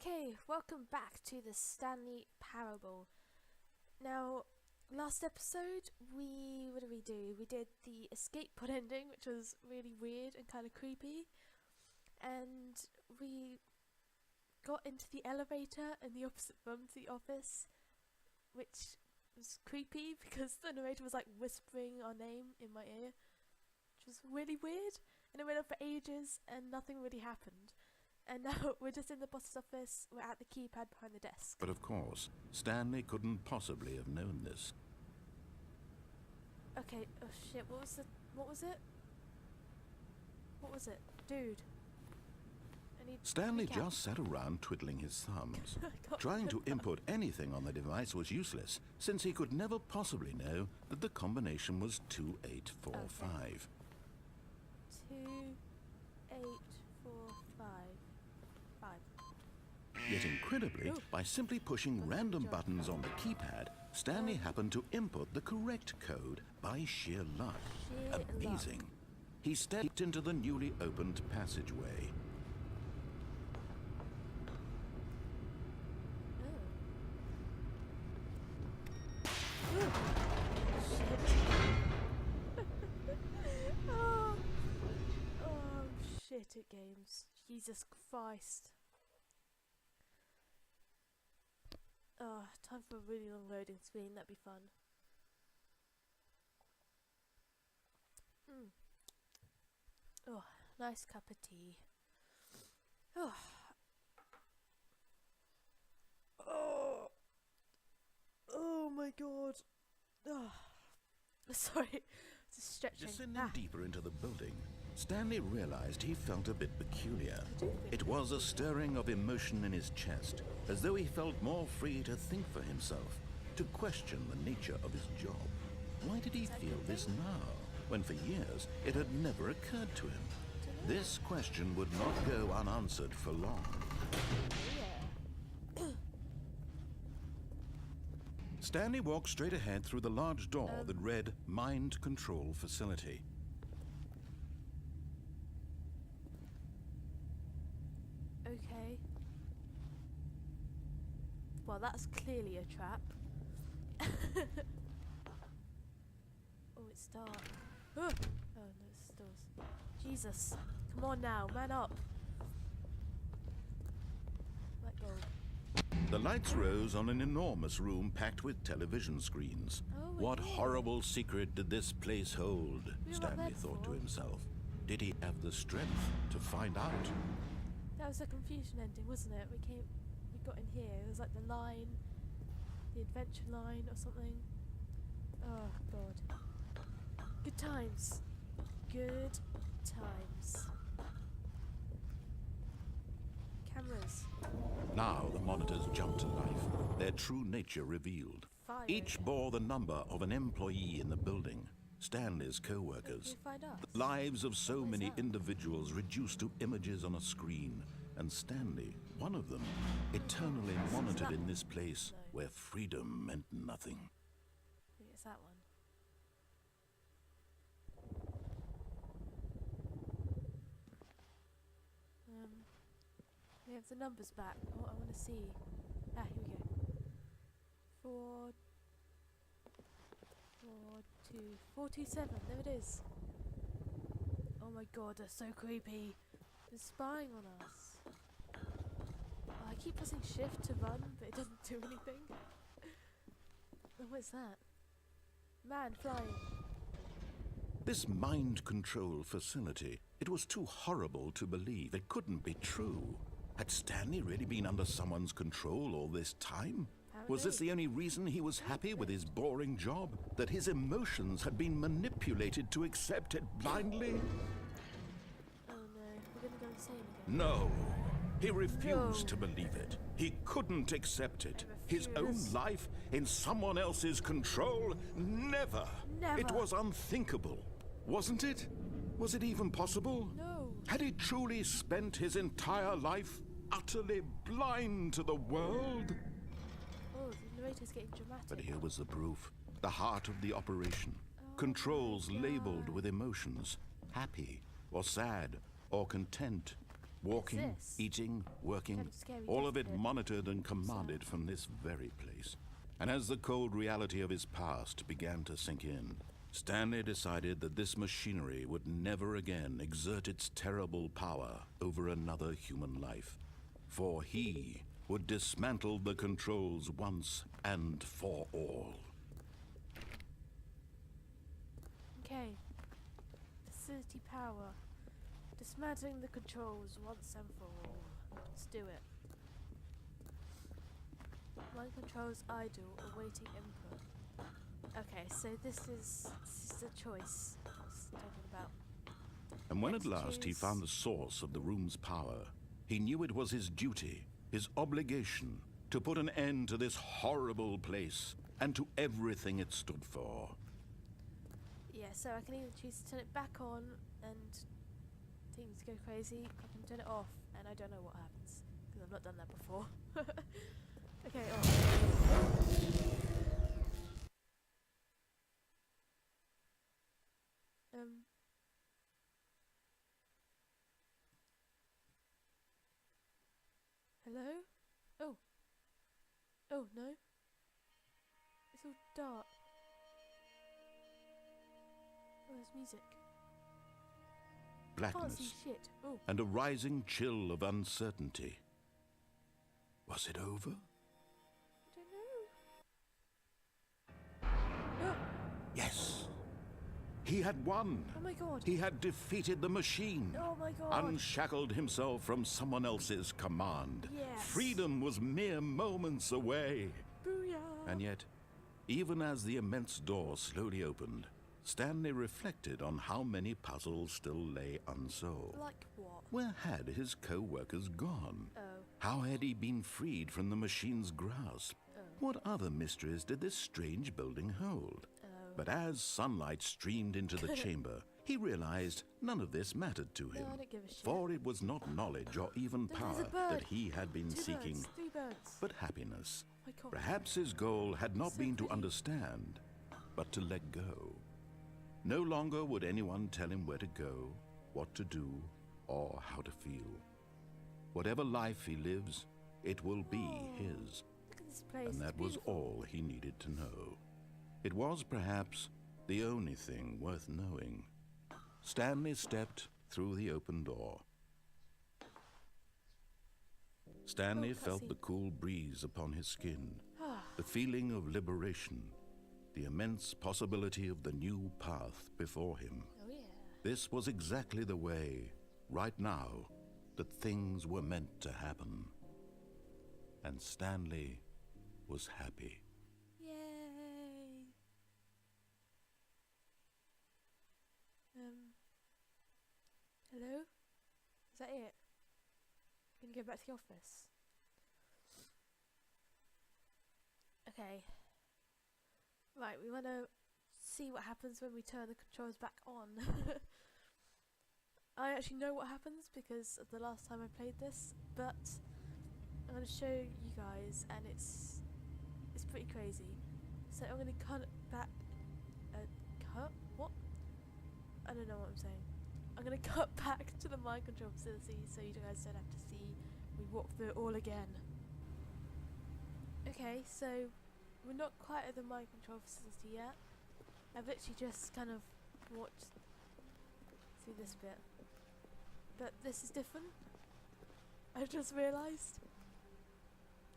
Okay, welcome back to the Stanley Parable. Now, last episode, what did we do? We did the escape pod ending, which was really weird and kind of creepy. And we got into the elevator in the opposite room to the office, which was creepy because the narrator was like whispering our name in my ear, which was really weird. And it went on for ages and nothing really happened. And now we're just in the boss's office, we're at the keypad behind the desk. But of course, Stanley couldn't possibly have known this. Okay, oh shit, what was it? Dude. Stanley just sat around twiddling his thumbs. Trying to input anything on the device was useless, since he could never possibly know that the combination was 2845. Okay. 2845. 5. Yet incredibly, by simply pushing random buttons on the keypad, Stanley happened to input the correct code by sheer luck. Amazing. He stepped into the newly opened passageway. Shit at games. Jesus Christ. Time for a really long loading screen, that'd be fun. Oh, nice cup of tea. Oh. Oh my god. Sorry, just stretching. Descending deeper into the building, Stanley realized he felt a bit peculiar. It was a stirring of emotion in his chest, as though he felt more free to think for himself, to question the nature of his job. Why did he feel this now, when for years it had never occurred to him? This question would not go unanswered for long. Stanley walked straight ahead through the large door that read Mind Control Facility. Okay. Well, that's clearly a trap. Oh, it's dark. Oh no, it's doors. Jesus. Come on now, man up. Let go. The lights rose on an enormous room packed with television screens. What horrible secret did this place hold? Stanley thought to himself. Did he have the strength to find out? That was a confusion ending, wasn't it? We got in here. It was like the line, the adventure line or something. Oh god. Good times. Good times. Cameras. Now the monitors jumped to life, their true nature revealed. Fire. Each bore the number of an employee in the building, Stanley's co-workers. The lives of so many individuals reduced to images on a screen, and Stanley, one of them, eternally monitored in this place where freedom meant nothing. I think it's that one. We have the numbers back. Oh, I want to see. Ah, here we go. 427. There it is. Oh my god, they're so creepy. They're spying on us. Oh, I keep pressing shift to run, but it doesn't do anything. Oh, what's that? Man flying. This mind control facility, it was too horrible to believe. It couldn't be true. Had Stanley really been under someone's control all this time? Was this the only reason he was happy with his boring job? That his emotions had been manipulated to accept it blindly? Oh no, we're gonna go insane again. No, he refused to believe it. He couldn't accept it. His own life in someone else's control? Never. Never. It was unthinkable, wasn't it? Was it even possible? No. Had he truly spent his entire life utterly blind to the world? Oh, the narrator's getting dramatic. But here was the proof. The heart of the operation. Controls labeled with emotions. Happy, or sad, or content. Walking, this? eating, working, Kind of scary all of death it pit. monitored and commanded from this very place. And as the cold reality of his past began to sink in, Stanley decided that this machinery would never again exert its terrible power over another human life. For he would dismantle the controls once and for all. Okay. Facility power. Dismantling the controls once and for all. Let's do it. Mind controls idle, awaiting input. Okay, so this is the choice I was talking about. And when Let's at last he choose- found the source of the room's power, he knew it was his duty, his obligation, to put an end to this horrible place and to everything it stood for. Yeah, so I can either choose to turn it back on and things go crazy, I can turn it off and I don't know what happens, because I've not done that before. Okay, hello? Oh. Oh, no. It's all dark. Oh, there's music. Can't see Blackness shit. Oh. and a rising chill of uncertainty. Was it over? I don't know. Oh, Yes. He had won. oh my god. He had defeated the machine. Oh my god. Unshackled himself from someone else's command. Yes. Freedom was mere moments away. Booyah. And yet, even as the immense door slowly opened, Stanley reflected on how many puzzles still lay unsolved. Like what? Where had his co-workers gone? Oh. How had he been freed from the machine's grasp? Oh. What other mysteries did this strange building hold? Oh. But as sunlight streamed into the chamber, he realized none of this mattered to him. No, I don't give a shit. For it was not knowledge or even There's power a bird. that he had been Two seeking, birds. 3 birds. but happiness. Oh my god. Perhaps his goal had not So been to pretty. understand, but to let go. No longer would anyone tell him where to go, what to do, or how to feel. Whatever life he lives, it will be Oh, his, Look at this place. and that it's was beautiful. all he needed to know. It was perhaps the only thing worth knowing. Stanley stepped through the open door. Stanley felt cutscene. the cool breeze upon his skin, Ah, the feeling of liberation, the immense possibility of the new path before him. oh yeah. This was exactly the way, right now, that things were meant to happen. And Stanley was happy. Yay. Hello? Is that it? Can you go back to the office? Okay. Right, we want to see what happens when we turn the controls back on. I actually know what happens because of the last time I played this, but I'm going to show you guys, and it's pretty crazy. So I'm going to cut it back. Cut? What? I don't know what I'm saying. I'm going to cut back to the mind control facility so you guys don't have to see me walk through it all again. Okay, so we're not quite at the mind control facility yet. I've literally just kind of walked through this bit. But this is different. I just realised.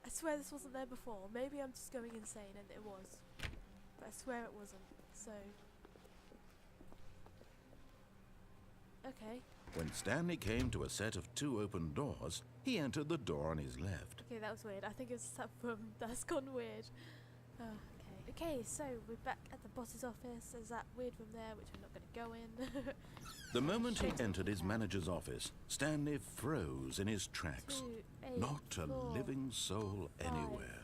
I swear this wasn't there before. Maybe I'm just going insane and it was. But I swear it wasn't. So. Okay. When Stanley came to a set of 2 open doors, he entered the door on his left. Okay, that was weird. I think it's that room that's gone weird. Okay. Okay, so we're back at the boss's office. There's that weird room there, which we're not going to go in. The moment he Straight to entered the his cab. manager's office, Stanley froze in his tracks. 2, 8, Not a 4. living soul 5. anywhere.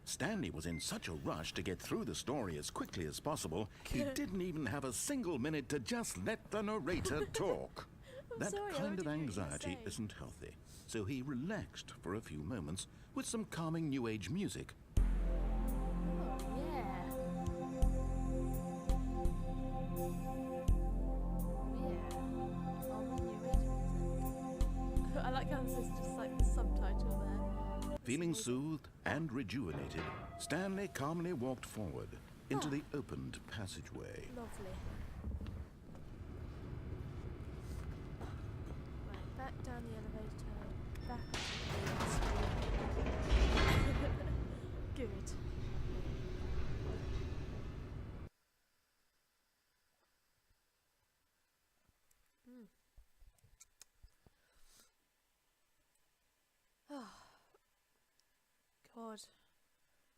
Stanley was in such a rush to get through the story as quickly as possible, he didn't even have a single minute to just let the narrator talk. I'm That sorry, I kind of already knew what you were anxiety saying. isn't healthy, so he relaxed for a few moments with some calming new age music. Oh, yeah. Yeah. I like how else is just like the subtitle there. Feeling soothed and rejuvenated, Stanley calmly walked forward into the opened passageway. Lovely. Right, back down the elevator, back up to the Good. Oh. God.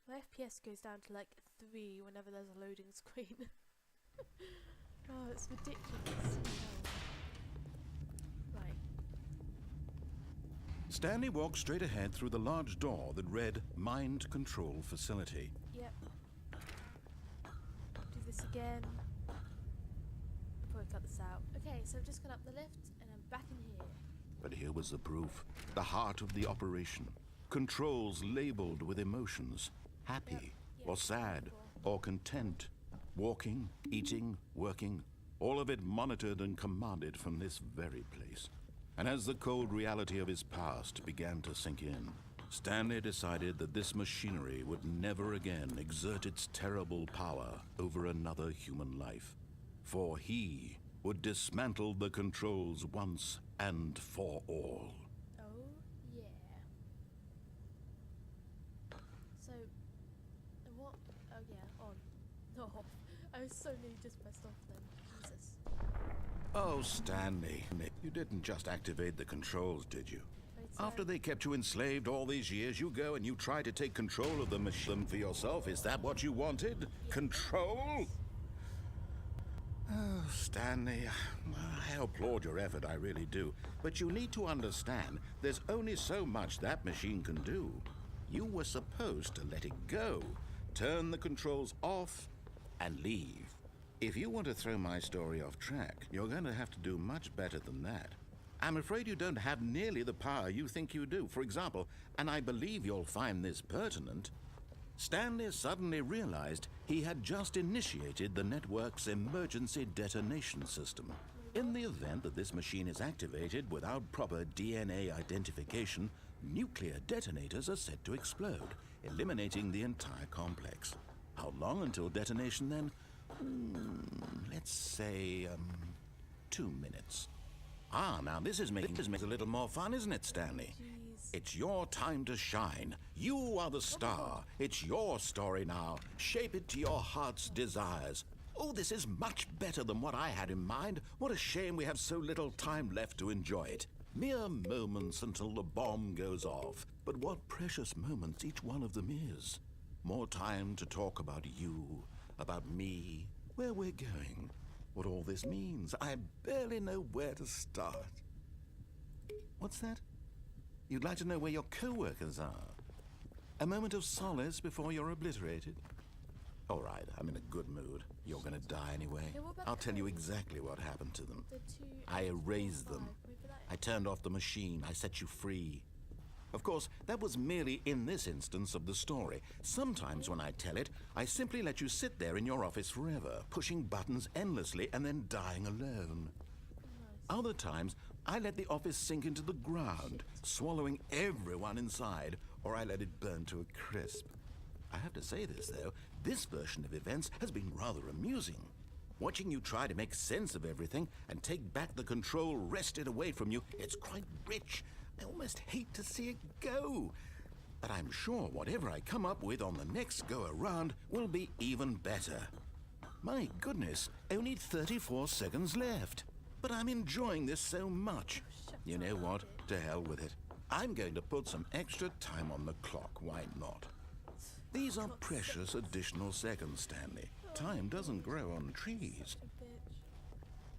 My FPS goes down to like 3 whenever there's a loading screen. Oh, it's ridiculous. Right. Stanley walked straight ahead through the large door that read Mind Control Facility. Yep. Do this again. Probably cut this out. Okay, so I've just gone up the lift and I'm back in here. But here was the proof, the heart of the operation. Controls labeled with emotions, happy or sad or content. Walking, eating, working, all of it monitored and commanded from this very place. And as the cold reality of his past began to sink in, Stanley decided that this machinery would never again exert its terrible power over another human life. For he would dismantle the controls once and for all. Oh, yeah. So, and what? Oh, yeah, on. Not off. I was so nearly just pressed off then. Jesus. Oh, Stanley, you didn't just activate the controls, did you? Wait, so After they kept you enslaved all these years, you go and you try to take control of the machine for yourself. Is that what you wanted? Control? Oh, Stanley, I applaud your effort, I really do. But you need to understand, there's only so much that machine can do. You were supposed to let it go, turn the controls off, and leave. If you want to throw my story off track, you're going to have to do much better than that. I'm afraid you don't have nearly the power you think you do. For example, and I believe you'll find this pertinent, Stanley suddenly realized he had just initiated the network's emergency detonation system. In the event that this machine is activated without proper DNA identification, nuclear detonators are set to explode, eliminating the entire complex. How long until detonation then? Let's say, 2 minutes. Ah, now this is making a little more fun, isn't it, Stanley? Jeez. It's your time to shine. You are the star. It's your story now. Shape it to your heart's desires. Oh, this is much better than what I had in mind. What a shame we have so little time left to enjoy it. Mere moments until the bomb goes off. But what precious moments each one of them is. More time to talk about you, about me, where we're going, what all this means. I barely know where to start. What's that? You'd like to know where your co-workers are? A moment of solace before you're obliterated? All right, I'm in a good mood. You're gonna die anyway. Yeah, what about I'll tell you Cole? exactly what happened to them. The two, I erased them. Maybe that- I turned off the machine. I set you free. Of course, that was merely in this instance of the story. Sometimes when I tell it, I simply let you sit there in your office forever, pushing buttons endlessly and then dying alone. Other times, I let the office sink into the ground, swallowing everyone inside, or I let it burn to a crisp. I have to say this, though, this version of events has been rather amusing. Watching you try to make sense of everything and take back the control wrested away from you, it's quite rich. I almost hate to see it go. But I'm sure whatever I come up with on the next go-around will be even better. My goodness, only 34 seconds left. But I'm enjoying this so much. You know what? To hell with it. I'm going to put some extra time on the clock, why not? These are precious additional seconds, Stanley. Time doesn't grow on trees.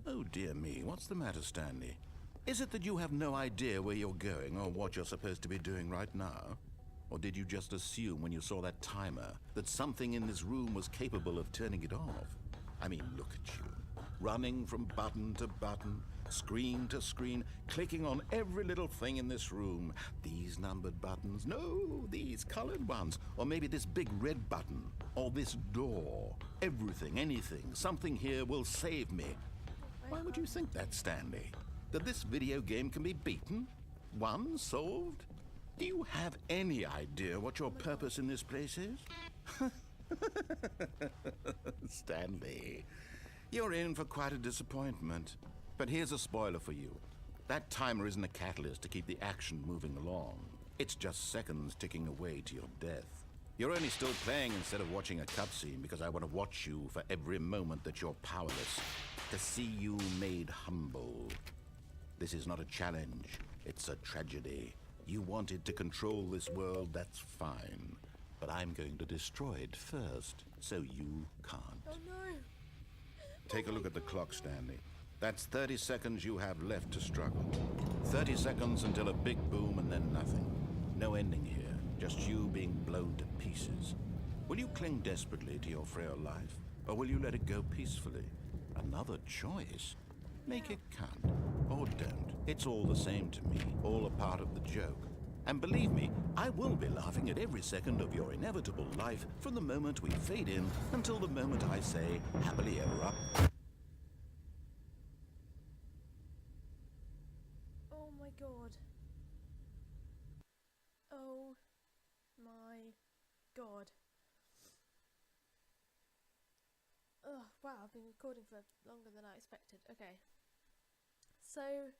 Oh dear me, what's the matter, Stanley? Is it that you have no idea where you're going or what you're supposed to be doing right now? Or did you just assume when you saw that timer that something in this room was capable of turning it off? I mean, look at you. Running from button to button, screen to screen, clicking on every little thing in this room. These numbered buttons, no, these colored ones. Or maybe this big red button, or this door. Everything, anything, something here will save me. Why would you think that, Stanley? That this video game can be beaten? One solved? Do you have any idea what your purpose in this place is? Stanley, you're in for quite a disappointment. But here's a spoiler for you. That timer isn't a catalyst to keep the action moving along. It's just seconds ticking away to your death. You're only still playing instead of watching a cutscene because I want to watch you for every moment that you're powerless, to see you made humble. This is not a challenge, it's a tragedy. You wanted to control this world, that's fine. But I'm going to destroy it first, so you can't. Oh no! Take a look at the clock, Stanley. That's 30 seconds you have left to struggle. 30 seconds until a big boom and then nothing. No ending here, just you being blown to pieces. Will you cling desperately to your frail life, or will you let it go peacefully? Another choice. Make it count, or don't. It's all the same to me, all a part of the joke. And believe me, I will be laughing at every second of your inevitable life from the moment we fade in until the moment I say, happily ever up. Oh my god. Oh my god. Oh wow, I've been recording for longer than I expected. Okay. So,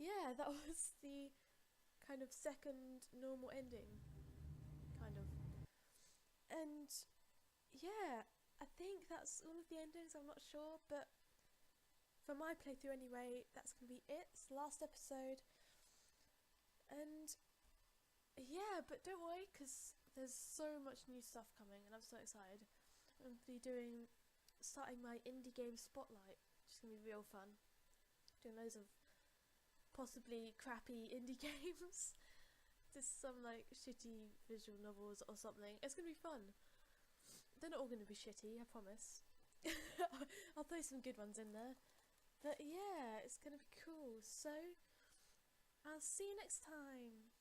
yeah, that was the kind of second normal ending. Kind of. And, yeah, I think that's all of the endings, I'm not sure, but for my playthrough anyway, that's going to be it. It's the last episode. And, yeah, but don't worry, because there's so much new stuff coming, and I'm so excited. I'm going to be starting my indie game spotlight, which is going to be real fun. Doing loads of possibly crappy indie games. Just some like shitty visual novels or something. It's going to be fun. They're not all going to be shitty, I promise. I'll throw some good ones in there. But yeah, it's going to be cool. So, I'll see you next time.